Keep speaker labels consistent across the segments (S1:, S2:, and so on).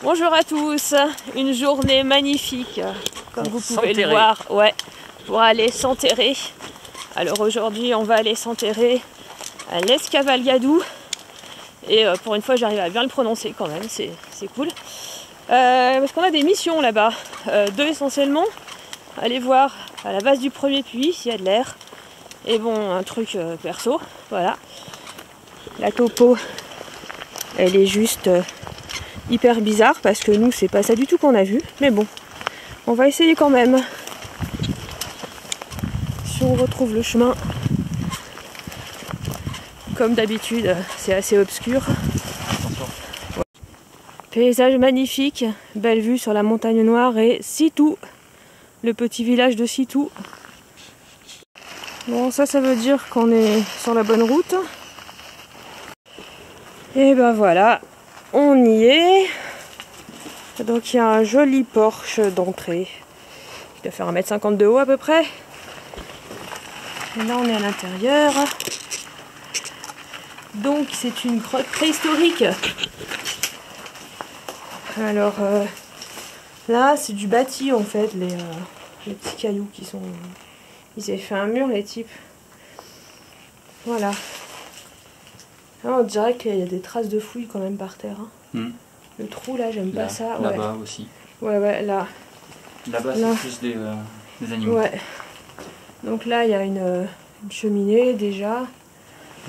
S1: Bonjour à tous, une journée magnifique, comme vous pouvez le voir, ouais, pour aller s'enterrer. Alors aujourd'hui on va aller s'enterrer à l'Escavalgadou, et pour une fois j'arrive à bien le prononcer quand même, c'est cool. Parce qu'on a des missions là-bas, deux essentiellement, aller voir à la base du premier puits s'il y a de l'air, et bon un truc perso, voilà. La topo, elle est juste hyper bizarre parce que nous c'est pas ça du tout qu'on a vu, mais bon, on va essayer quand même. Si on retrouve le chemin, comme d'habitude, c'est assez obscur. Ouais. Paysage magnifique, belle vue sur la montagne noire et Sitou, le petit village de Sitou. Bon, ça veut dire qu'on est sur la bonne route. Et ben voilà, on y est. Donc il y a un joli porche d'entrée qui doit faire 1,50 m de haut à peu près. Et là on est à l'intérieur. Donc c'est une grotte préhistorique. Alors là c'est du bâti en fait, les petits cailloux qui sont... Ils avaient fait un mur les types. Voilà. Là, on dirait qu'il y a des traces de fouilles quand même par terre. Hein. Le trou là j'aime pas ça.
S2: Là-bas aussi.
S1: Ouais là.
S2: Là-bas c'est plus des animaux.
S1: Ouais. Donc là il y a une cheminée déjà.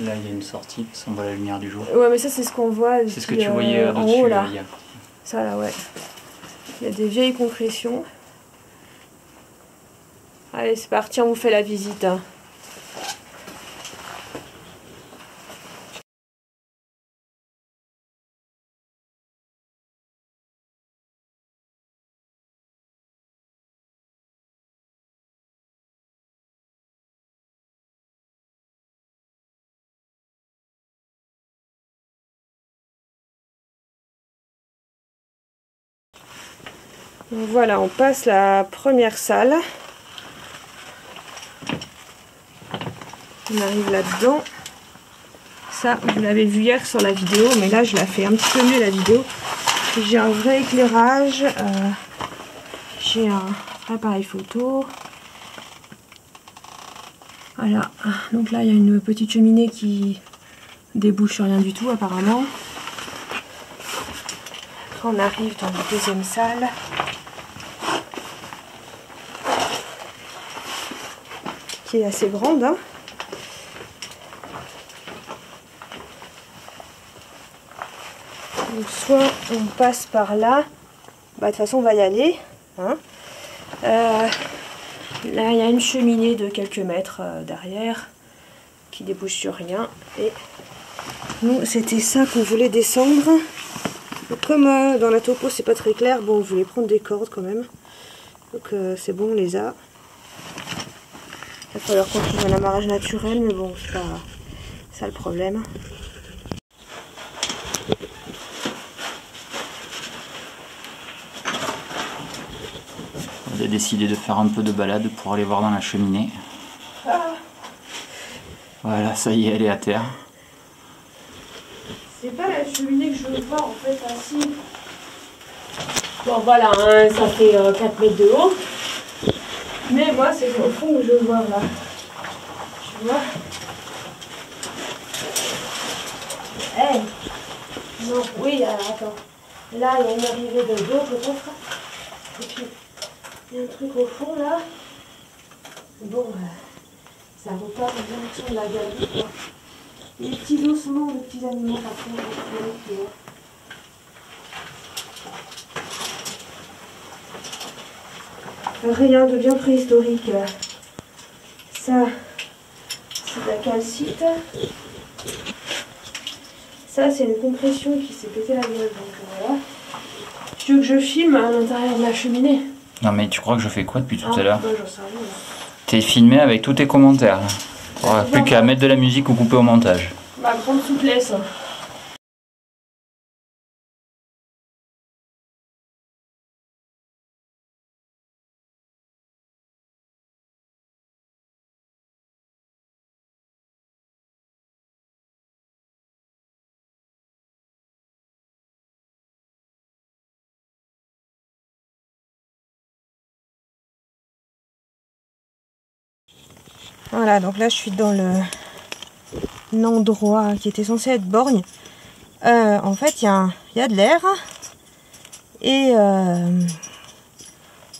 S2: Là il y a une sortie parce qu'on voit la lumière du jour.
S1: Ouais mais ça c'est ce qu'on voit.
S2: C'est ce que tu voyais
S1: en haut là.
S2: Hier.
S1: Ça là ouais. Il y a des vieilles concrétions. Allez c'est parti, on vous fait la visite. Hein. Donc voilà, on passe la première salle. On arrive là-dedans. Ça, vous l'avez vu hier sur la vidéo, mais là, je la fais un petit peu mieux la vidéo. J'ai un vrai éclairage. J'ai un appareil photo. Voilà. Donc là, il y a une petite cheminée qui débouche sur rien du tout, apparemment. Après, on arrive dans la deuxième salle. Qui est assez grande, hein. Donc soit on passe par là, bah de toute façon on va y aller, hein. Là il y a une cheminée de quelques mètres derrière qui débouche sur rien, et nous c'était ça qu'on voulait descendre. Donc, comme dans la topo c'est pas très clair, bon on voulait prendre des cordes quand même, donc c'est bon, on les a. Il va falloir qu'on trouve un amarrage naturel, mais bon, c'est pas ça le problème.
S2: On a décidé de faire un peu de balade pour aller voir dans la cheminée.
S1: Ah. Voilà,
S2: ça y est, elle est à terre.
S1: C'est pas la cheminée que je veux voir en fait, ainsi. Bon voilà, hein, ça fait 4 mètres de haut. Mais moi, c'est au fond que je veux voir là. Tu vois? Hey. Non, oui, alors attends. Là, il y a une arrivée de dos peut-être. Et puis, il y a un truc au fond là. Bon, ça repart en direction de la galerie, quoi. Les petits ossements de petits animaux, par contre, tu vois. Rien de bien préhistorique. Ça, c'est de la calcite. Ça, c'est une compression qui s'est pété la gueule. Donc voilà. Tu veux que je filme à l'intérieur de la cheminée?
S2: Non mais tu crois que je fais quoi depuis tout à l'heure?
S1: J'en sais rien.
S2: T'es filmé avec tous tes commentaires. Il n'y aura plus qu'à mettre de la musique ou couper au montage.
S1: Ma grande souplesse. Voilà, donc là je suis dans l'endroit qui était censé être borgne. En fait, il y a de l'air. Et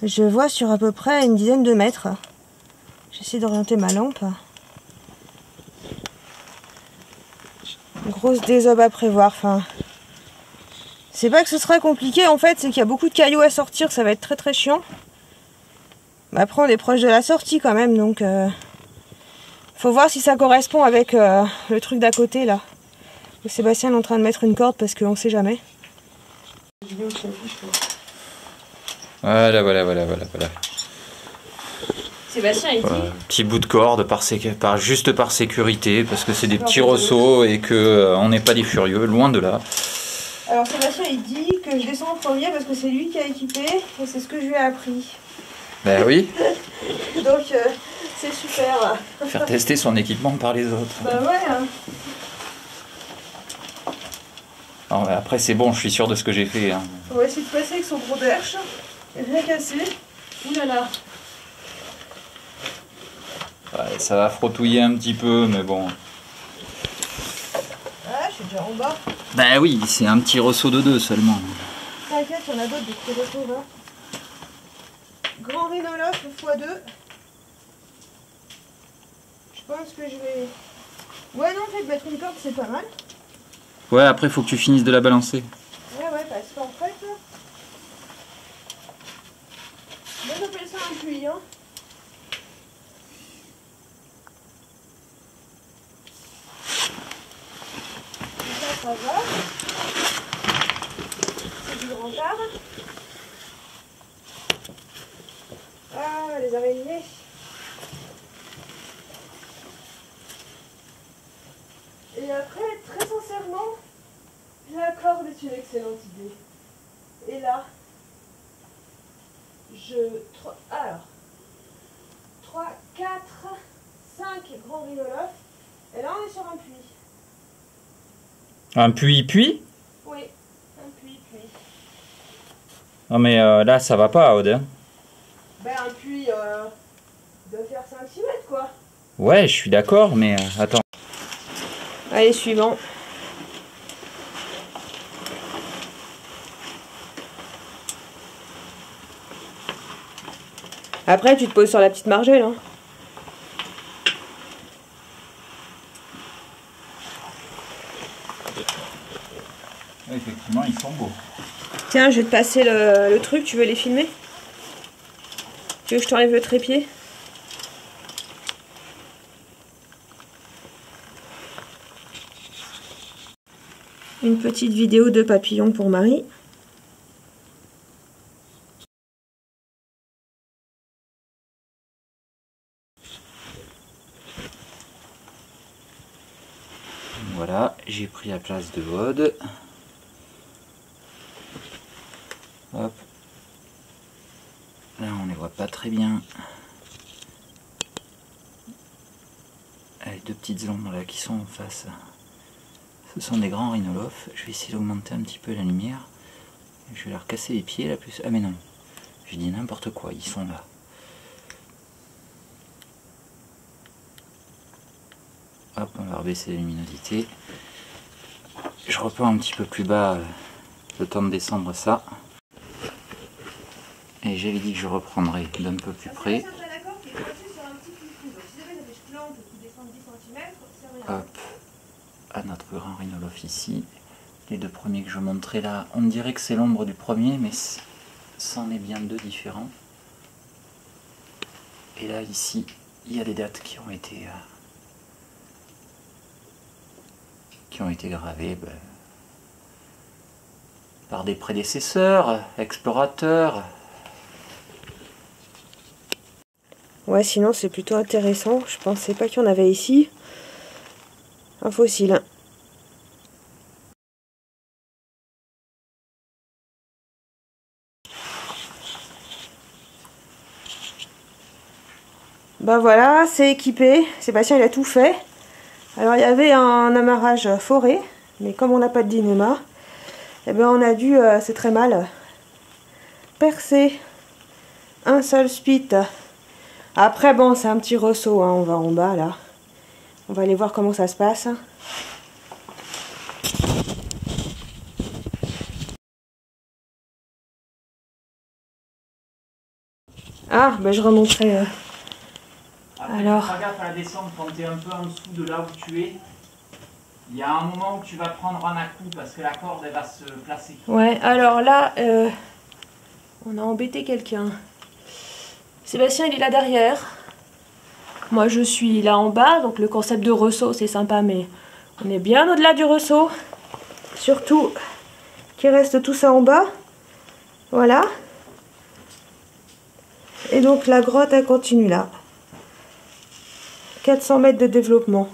S1: je vois sur à peu près une dizaine de mètres. J'essaie d'orienter ma lampe. Grosse désobe à prévoir. Enfin, c'est pas que ce sera compliqué en fait, c'est qu'il y a beaucoup de cailloux à sortir, ça va être très très chiant. Mais après on est proche de la sortie quand même, donc faut voir si ça correspond avec le truc d'à côté là. Où Sébastien est en train de mettre une corde parce qu'on sait jamais.
S2: Voilà.
S1: Sébastien il dit...
S2: Petit bout de corde juste par sécurité, parce que c'est des petits ressauts et que on n'est pas des furieux, loin de là.
S1: Alors Sébastien il dit que je descends en premier parce que c'est lui qui a équipé et c'est ce que je lui ai appris.
S2: Ben oui.
S1: Donc c'est super.
S2: Faire tester son équipement par les autres.
S1: Bah ouais. Hein.
S2: Non, après c'est bon, je suis sûr de ce que j'ai fait. Hein.
S1: On va essayer de passer avec son gros berche. Rien cassé. Ouh là là.
S2: Ouais, ça va frottouiller un petit peu, mais bon.
S1: Ah, je suis déjà en bas.
S2: Ben oui, c'est un petit ressaut de 2 seulement.
S1: T'inquiète, il y en a d'autres des petits ressauts là. Grand rhinolophe x2. Je pense que je vais... Ouais, non, en fait, mettre une corde, c'est pas mal.
S2: Ouais, après, faut que tu finisses de la balancer.
S1: Ouais, parce qu'en fait... Moi, j'appelle ça un puits, hein. Ça va. C'est du grand art. Ah, les araignées. Et après, très sincèrement, la corde est une excellente idée. Et là, alors, 3, 4, 5 grands rhinolophes. Et là, on est sur un puits.
S2: Un puits?
S1: Oui, un puits.
S2: Non mais là, ça va pas, Aude.
S1: Ben, un puits doit faire 5-6 mètres, quoi.
S2: Ouais, je suis d'accord, mais attends.
S1: Allez, suivant. Après, tu te poses sur la petite margelle, hein.
S2: Effectivement, ils sont beaux.
S1: Tiens, je vais te passer le truc, tu veux les filmer? Tu veux que je t'enlève le trépied? Une petite vidéo de papillons pour Marie.
S2: Voilà, j'ai pris la place de Aude. Hop. Là, on les voit pas très bien. Les deux petites ombres là qui sont en face, ce sont des grands rhinolophes. Je vais essayer d'augmenter un petit peu la lumière. Je vais leur casser les pieds là plus. Ah mais non, je dis n'importe quoi, ils sont là. Hop, on va rebaisser la luminosité. Je reprends un petit peu plus bas le temps de descendre ça. Et j'avais dit que je reprendrai d'un peu plus près. Hop, à notre grand rhinolophe ici. Les deux premiers que je montrais là, on dirait que c'est l'ombre du premier, mais c'en est bien deux différents. Et là, ici, il y a des dates qui ont été gravées par des prédécesseurs, explorateurs.
S1: Ouais, sinon c'est plutôt intéressant. Je pensais pas qu'il y en avait ici. Un fossile. Ben voilà, c'est équipé. Sébastien il a tout fait. Alors il y avait un amarrage forêt, mais comme on n'a pas de dynéma, eh ben on a dû, c'est très mal, percer un seul spit Après, bon, c'est un petit ressaut, hein. On va en bas, là. On va aller voir comment ça se passe. Ah, ben je remonterai.
S2: Après,
S1: Alors.
S2: fais gaffe à la descente quand tu es un peu en dessous de là où tu es. Il y a un moment où tu vas prendre un à-coup parce que la corde elle va se placer.
S1: Ouais, alors là, on a embêté quelqu'un. Sébastien, il est là derrière. Moi, je suis là en bas, donc le concept de ressaut, c'est sympa, mais on est bien au-delà du ressaut. Surtout qu'il reste tout ça en bas. Voilà. Et donc la grotte, elle continue là. 400 mètres de développement.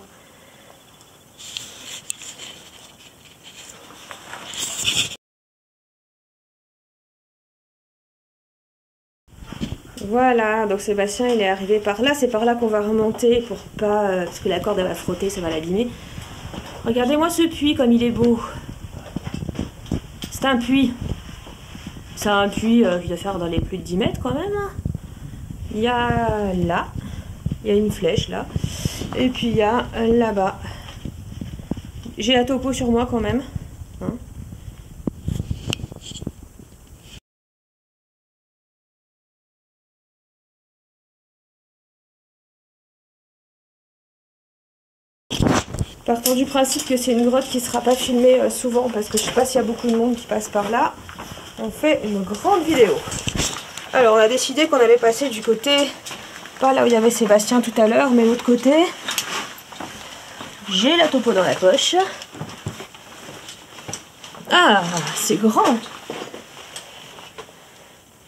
S1: Voilà, donc Sébastien il est arrivé par là, c'est par là qu'on va remonter pour pas... parce que la corde elle va frotter, ça va l'abîmer. Regardez-moi ce puits comme il est beau. C'est un puits. C'est un puits qui doit faire dans les plus de 10 mètres quand même. Il y a là, il y a une flèche là, et puis il y a là-bas. J'ai la topo sur moi quand même. Hein. Partons du principe que c'est une grotte qui ne sera pas filmée souvent parce que je ne sais pas s'il y a beaucoup de monde qui passe par là. On fait une grande vidéo. Alors on a décidé qu'on allait passer du côté, pas là où il y avait Sébastien tout à l'heure, mais l'autre côté. J'ai la topo dans la poche. Ah, c'est grand.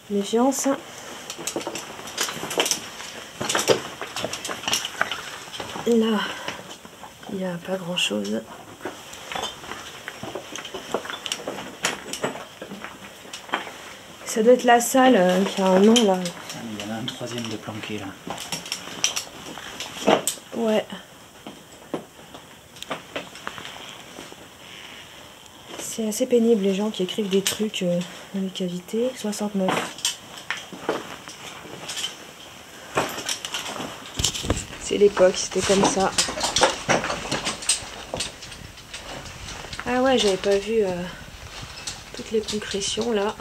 S1: Méfiance. Là, il n'y a pas grand chose. Ça doit être la salle qui a un nom là.
S2: Il y en a un troisième de planqué là.
S1: Ouais. C'est assez pénible les gens qui écrivent des trucs dans les cavités. 69. C'est l'époque, c'était comme ça. Ah ouais, j'avais pas vu toutes les concrétions là.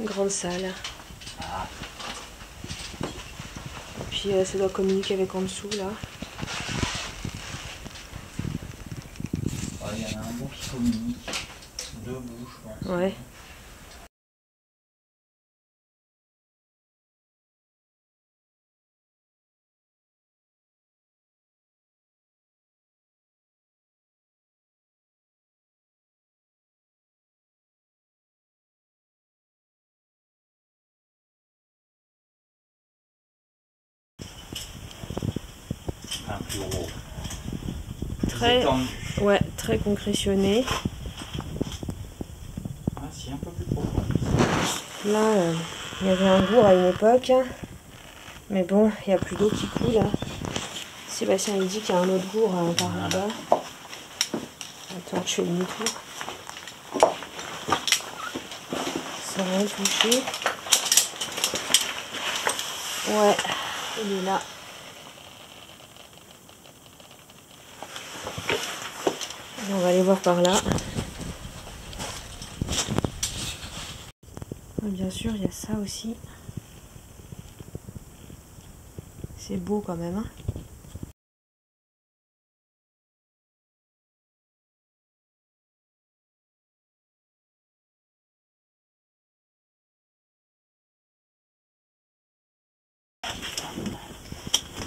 S1: Grande salle. Et puis ça doit communiquer avec en dessous là.
S2: Il y en a un bout qui communique. Deux bouts, je pense.
S1: Ouais.
S2: Un plus gros.
S1: Très, ouais, très concrétionné.
S2: Ah si, un peu plus profond.
S1: Là, il y avait un bourg à une époque. Mais bon, il n'y a plus d'eau qui coule. Sébastien il dit qu'il y a un autre bourg par là-bas. Attends, je fais demi-tour. Sans rien toucher. Ouais, il est là. On va aller voir par là. Bien sûr, il y a ça aussi. C'est beau quand même. Hein.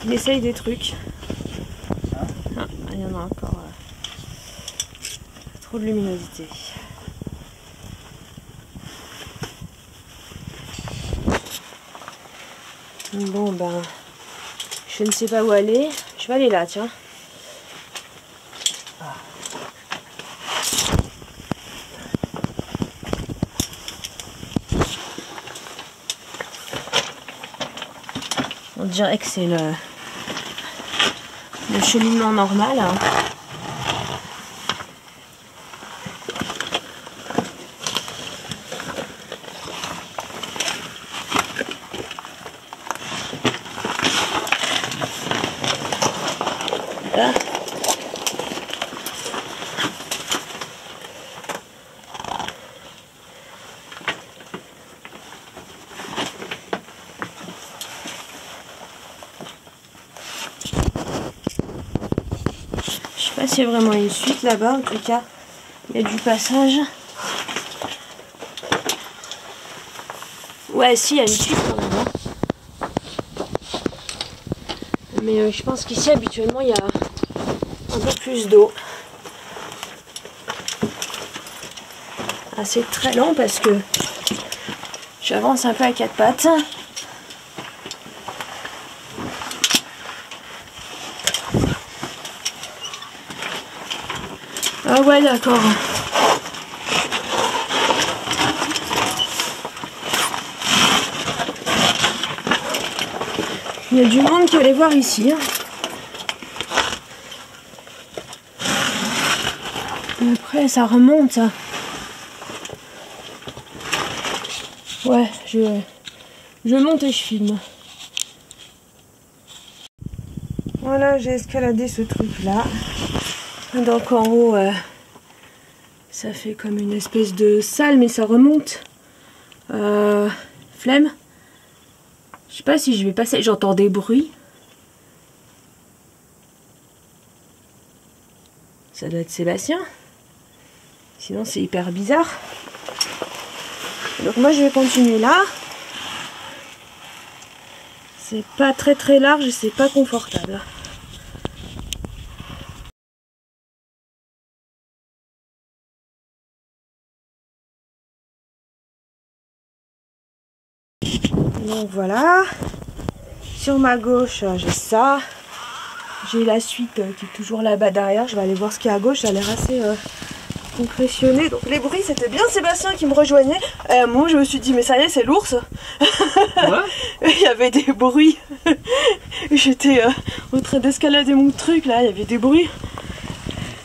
S1: Il essaye des trucs. Ah, il y en a encore. Trop de luminosité. Bon ben, je ne sais pas où aller. Je vais aller là, tiens. On dirait que c'est le cheminement normal. Hein. s'il y a vraiment une suite là-bas. En tout cas, il y a du passage. Ouais, si, il y a une suite quand même. Hein. Mais je pense qu'ici, habituellement, il y a un peu plus d'eau. Ah, c'est très lent parce que j'avance un peu à quatre pattes. Ah ouais, d'accord. Il y a du monde qui allait voir ici. Après, ça remonte, ça. Ouais, je monte et je filme. Voilà, j'ai escaladé ce truc-là. Donc en haut, ça fait comme une espèce de salle, mais ça remonte. Flemme. Je sais pas si je vais passer, j'entends des bruits. Ça doit être Sébastien. Sinon c'est hyper bizarre. Donc moi je vais continuer là. C'est pas très large et c'est pas confortable. Donc voilà. Sur ma gauche, j'ai ça. J'ai la suite qui est toujours là-bas derrière. Je vais aller voir ce qu'il y a à gauche. Ça a l'air assez impressionné. Donc les bruits, c'était bien Sébastien qui me rejoignait. Moi, je me suis dit, mais ça y est, c'est l'ours. Il y avait des bruits. J'étais en train d'escalader mon truc, là. Il y avait des bruits.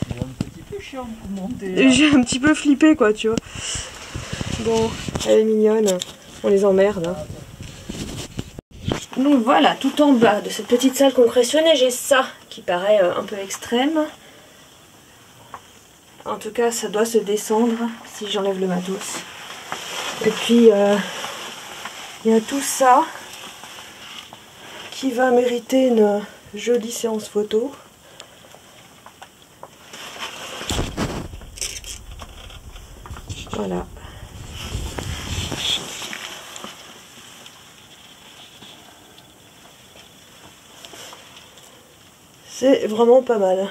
S2: C'est un petit peu chiant pour monter.
S1: J'ai un petit peu flippé, quoi, tu vois. Bon, elle est mignonne. On les emmerde. Hein. Donc voilà, tout en bas de cette petite salle compressionnée, j'ai ça qui paraît un peu extrême. En tout cas, ça doit se descendre si j'enlève le matos. Et puis, il y a tout ça qui va mériter une jolie séance photo. Voilà. C'est vraiment pas mal.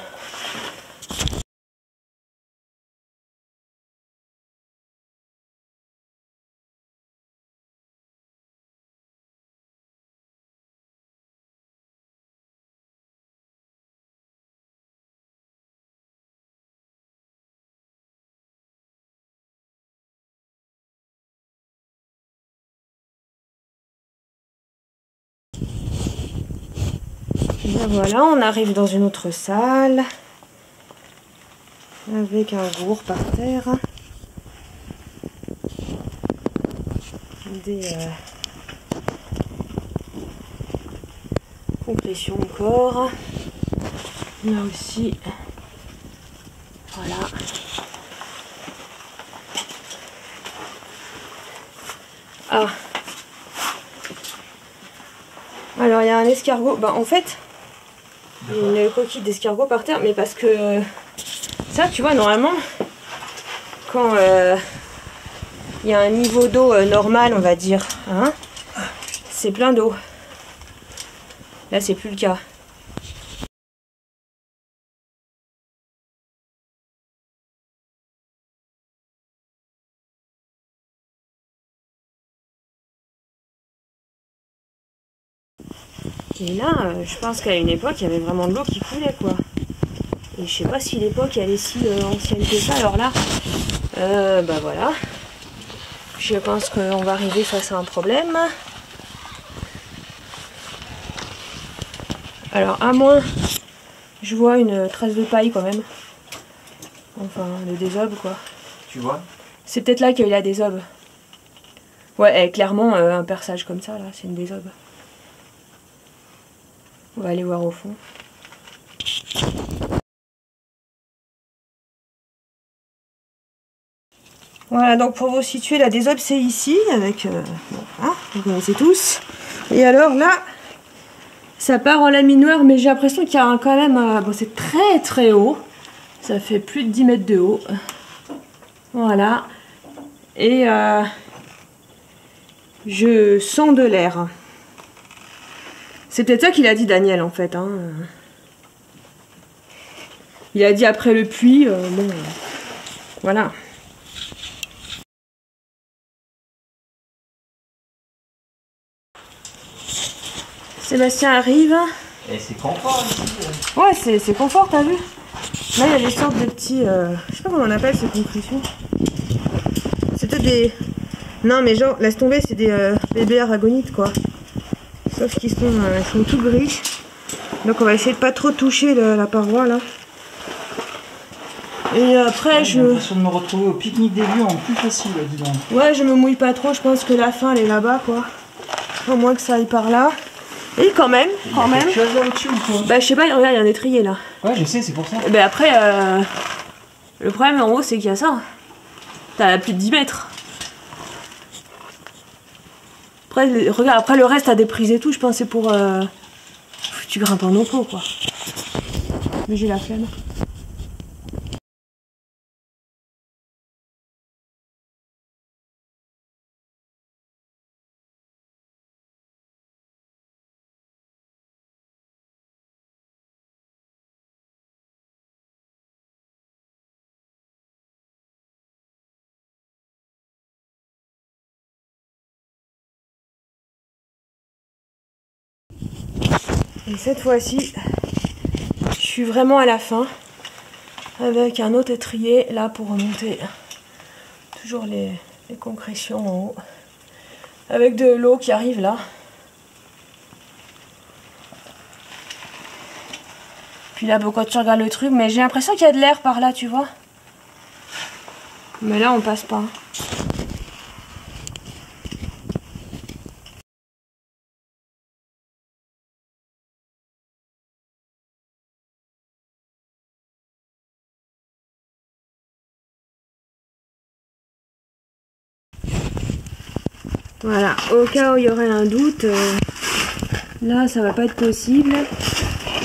S1: Et bien voilà, on arrive dans une autre salle avec un gourd par terre, des compressions encore, là aussi, voilà. Ah, alors il y a un escargot, en fait, une coquille d'escargot par terre, mais parce que ça, tu vois, normalement, quand il y a un niveau d'eau normal, on va dire, hein, c'est plein d'eau. Là, c'est plus le cas. Et là, je pense qu'à une époque, il y avait vraiment de l'eau qui coulait, quoi. Et je sais pas si l'époque, elle est si ancienne que ça. Alors là, voilà. Je pense qu'on va arriver face à un problème. Alors, à moins, je vois une trace de paille quand même. Enfin, de désobe, quoi.
S2: Tu vois?
S1: C'est peut-être là qu'il y a eu la désobe. Ouais, clairement, un perçage comme ça, là, c'est une désobe. On va aller voir au fond. Voilà, donc pour vous situer, la désobe, c'est ici, avec... vous connaissez tous. Et alors là, ça part en lamine noire, mais j'ai l'impression qu'il y a quand même... bon, c'est très haut. Ça fait plus de 10 mètres de haut. Voilà. Et je sens de l'air. C'est peut-être ça qu'il a dit Daniel en fait. Hein. Il a dit après le puits. Bon, voilà. Sébastien arrive.
S2: Et c'est confort ici.
S1: Ouais, c'est confort, t'as vu? Là, il y a des sortes de petits... je sais pas comment on appelle ces concrétions. C'est peut-être des... Non, mais genre, laisse tomber, c'est des bébés aragonites, quoi. Sauf qu'ils sont tout gris. Donc on va essayer de pas trop toucher la paroi, là. Et après,
S2: J'ai l'impression de me retrouver au pique-nique des vieux en plus facile, dis donc.
S1: Ouais, je me mouille pas trop, je pense que la fin, elle est là-bas, quoi. À moins que ça aille par là. Et quand même,
S2: quelque chose là au-dessus ou quoi?
S1: Bah je sais pas, regarde, il y a un étrier là.
S2: Ouais, je sais, c'est pour ça.
S1: Et bah après, le problème en haut, c'est qu'il y a ça. T'as plus de 10 mètres. Après, regarde, après le reste, t'as des prises et tout, je pense que c'est pour... tu grimpes en non-pot, quoi. Mais j'ai la flemme. Et cette fois-ci, je suis vraiment à la fin. Avec un autre étrier, là, pour remonter. Toujours les concrétions en haut. Avec de l'eau qui arrive là. Puis là, quand tu regardes le truc, mais j'ai l'impression qu'il y a de l'air par là, tu vois. Mais là, on passe pas. Voilà, au cas où il y aurait un doute, là, ça va pas être possible.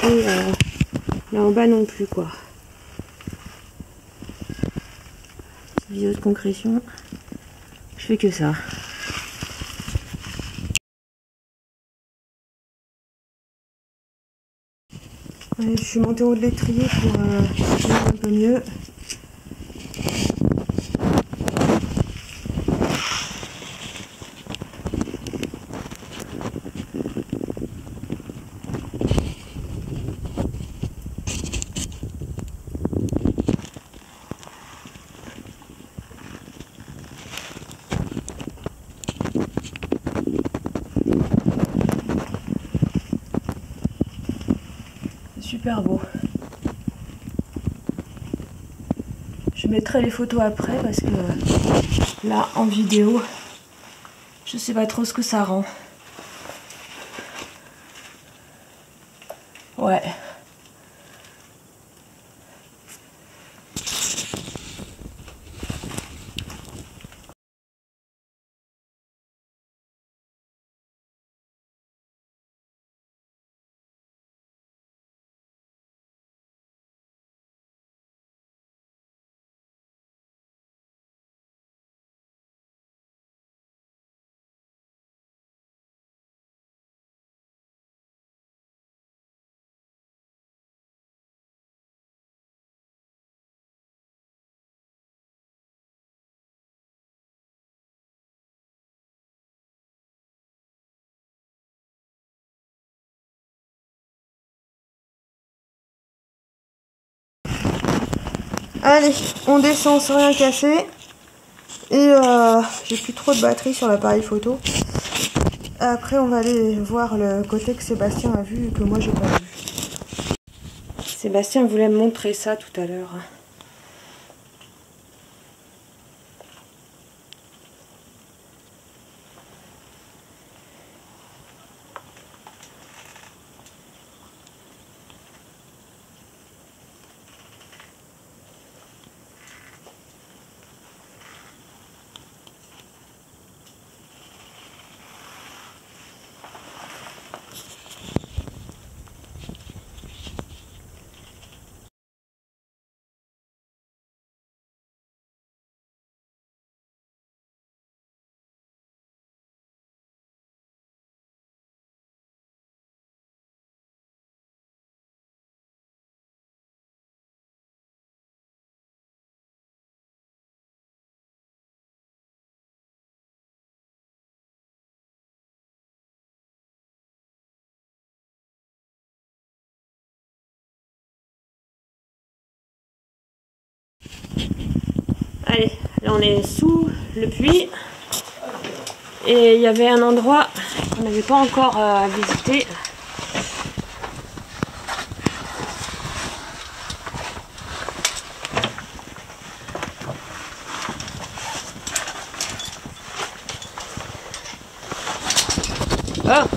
S1: Et là en bas non plus, quoi. Vidéo de concrétion. Je fais que ça. Ouais, je suis montée au haut de l'étrier pour voir un peu mieux. Super beau. Je mettrai les photos après parce que là en vidéo je sais pas trop ce que ça rend. Ouais. Allez, on descend sans rien casser. Et j'ai plus trop de batterie sur l'appareil photo. Après, on va aller voir le côté que Sébastien a vu et que moi j'ai pas vu. Sébastien voulait me montrer ça tout à l'heure. Allez, là on est sous le puits. Et il y avait un endroit qu'on n'avait pas encore visité. Ah,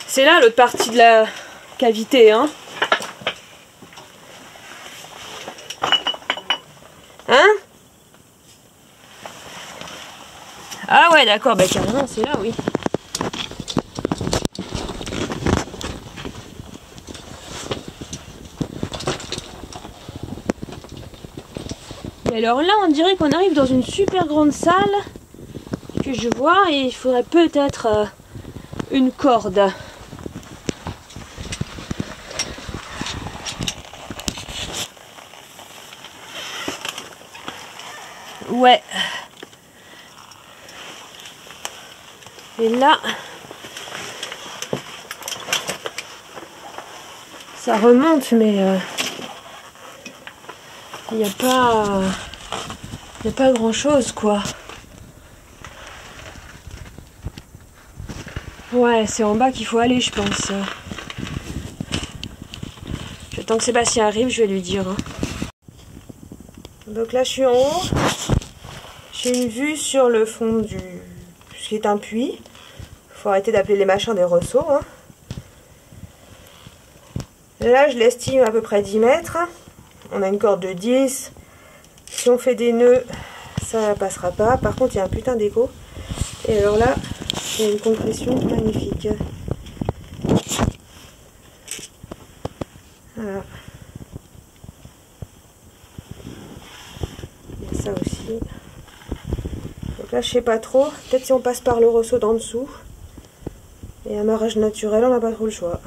S1: c'est là l'autre partie de la cavité, hein. Hein? Ah ouais, d'accord, bah carrément, c'est là, oui. Et alors là, on dirait qu'on arrive dans une super grande salle que je vois et il faudrait peut-être une corde. Ouais. Et là, ça remonte, mais il n'y a pas grand-chose, quoi. Ouais, c'est en bas qu'il faut aller, je pense. J'attends que Sébastien arrive, je vais lui dire. Hein. Donc là, je suis en haut. J'ai une vue sur le fond du... ce qui est un puits. Faut arrêter d'appeler les machins des ressauts. Hein. Là, je l'estime à peu près 10 mètres. On a une corde de 10. Si on fait des nœuds, ça passera pas. Par contre, il y a un putain d'écho. Et alors là, il y a une compression magnifique. Voilà. Il y a ça aussi. Donc là, je sais pas trop. Peut-être si on passe par le ressaut d'en dessous. Et amarrage naturel, on n'a pas trop le choix.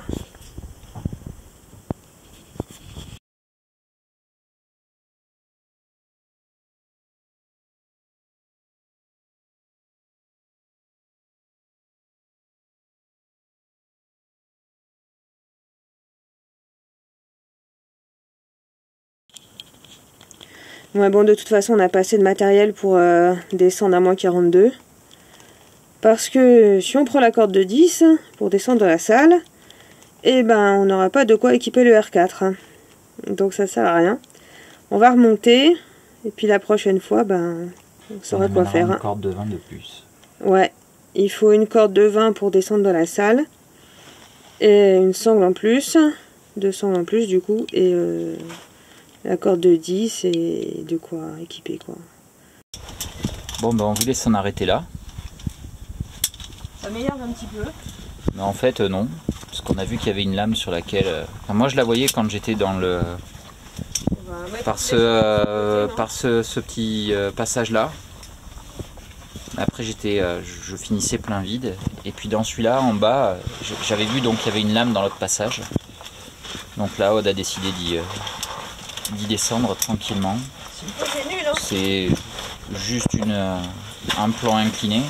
S1: Ouais, bon, de toute façon, on a pas assez de matériel pour descendre à -42. Parce que si on prend la corde de 10 pour descendre dans la salle, eh ben, on n'aura pas de quoi équiper le R4. Donc ça sert à rien. On va remonter. Et puis la prochaine fois, ben, on saura quoi faire.
S2: Une corde de 20 de plus.
S1: Ouais, il faut une corde de 20 pour descendre dans la salle. Et une sangle en plus. 2 sangles en plus, du coup. Et... la corde de 10 et de quoi équiper, quoi.
S2: Bon, ben on vous laisse en arrêter là.
S1: Ça m'énerve un petit peu.
S2: Mais en fait, non. Parce qu'on a vu qu'il y avait une lame sur laquelle... Enfin, moi, je la voyais quand j'étais dans le... par ce petit passage-là. Après, je finissais plein vide. Et puis dans celui-là, en bas, j'avais vu donc qu'il y avait une lame dans l'autre passage. Donc là, Aude a décidé d'y descendre tranquillement.
S1: C'est nul, hein.
S2: C'est juste un plan incliné.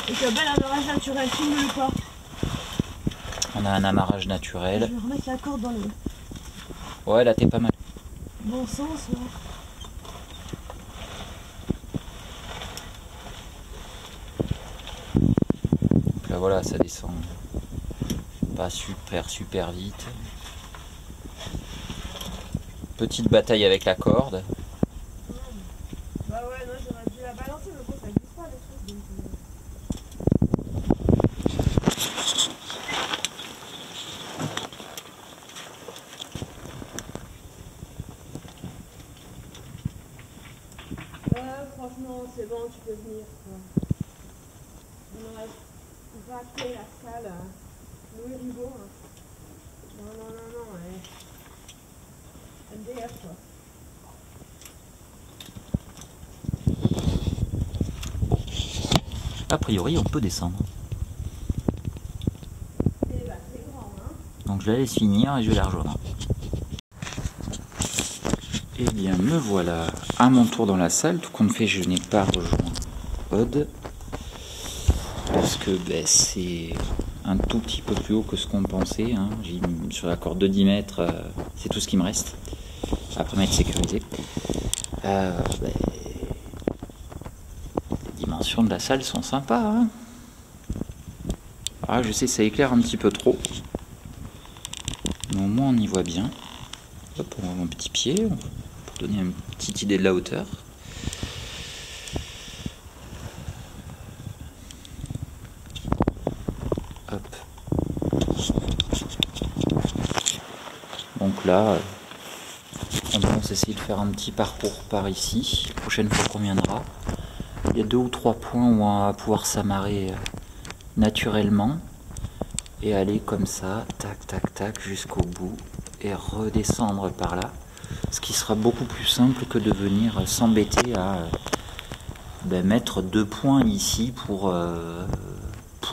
S1: Et tu as bel amarrage naturel, filme-le pas.
S2: On a un amarrage naturel.
S1: Je vais remettre la corde dans le...
S2: Ouais, là t'es pas mal.
S1: bon sens, ouais.
S2: Donc là voilà, ça descend pas super vite. Petite bataille avec la corde.
S1: Bah ouais, non, j'aurais dû la balancer, mais bon, ça glisse pas le truc. Donc... franchement, c'est bon, tu peux venir, quoi. On aurait raté la salle Louis Rigaud. Hein. Non, ouais. MDR, quoi.
S2: A priori, on peut descendre.
S1: Et bah, c'est grand, hein.
S2: Donc je la laisse finir et je vais la rejoindre. Eh bien, me voilà à mon tour dans la salle. Tout compte fait, je n'ai pas rejoint Aude. Parce que c'est un tout petit peu plus haut que ce qu'on pensait. Hein. Sur la corde de 10 mètres, c'est tout ce qui me reste. après m'être sécurisé. Les dimensions de la salle sont sympas. Hein. Ah, je sais, ça éclaire un petit peu trop. Mais au moins on y voit bien. Hop, on voit mon petit pied pour donner une petite idée de la hauteur. Hop. Donc là, on pense essayer de faire un petit parcours par ici. La prochaine fois qu'on viendra, il y a 2 ou 3 points où on va pouvoir s'amarrer naturellement et aller comme ça, tac, tac, tac, jusqu'au bout et redescendre par là. Ce qui sera beaucoup plus simple que de venir s'embêter à mettre 2 points ici pour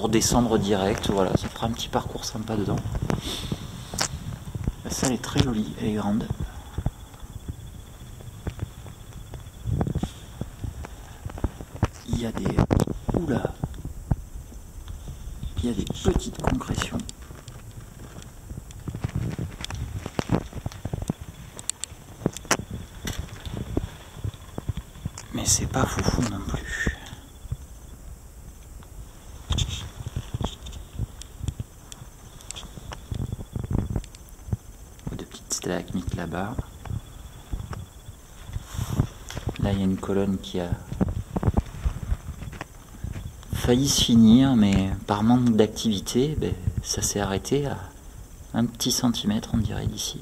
S2: descendre direct. Voilà, ça fera un petit parcours sympa dedans. La salle est très jolie, elle est grande. Il y a des... Oula! Il y a des petites concrétions. Mais c'est pas foufou non plus. De petites stalagmites là-bas. Là, il y a une colonne qui a failli se finir, mais par manque d'activité, ça s'est arrêté à un petit centimètre, on dirait, d'ici.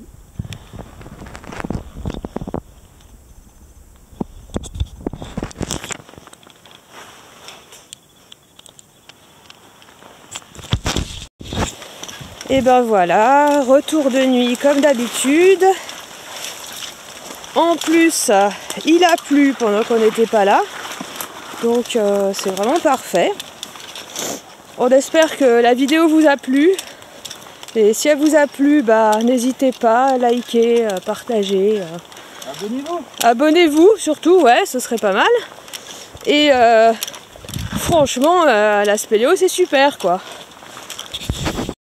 S1: Et ben voilà, retour de nuit comme d'habitude. En plus, il a plu pendant qu'on n'était pas là. Donc c'est vraiment parfait. On espère que la vidéo vous a plu. Et si elle vous a plu, n'hésitez pas à liker, partager.
S2: Abonnez-vous.
S1: Abonnez-vous surtout, ouais, ce serait pas mal. Et franchement, la spéléo c'est super quoi.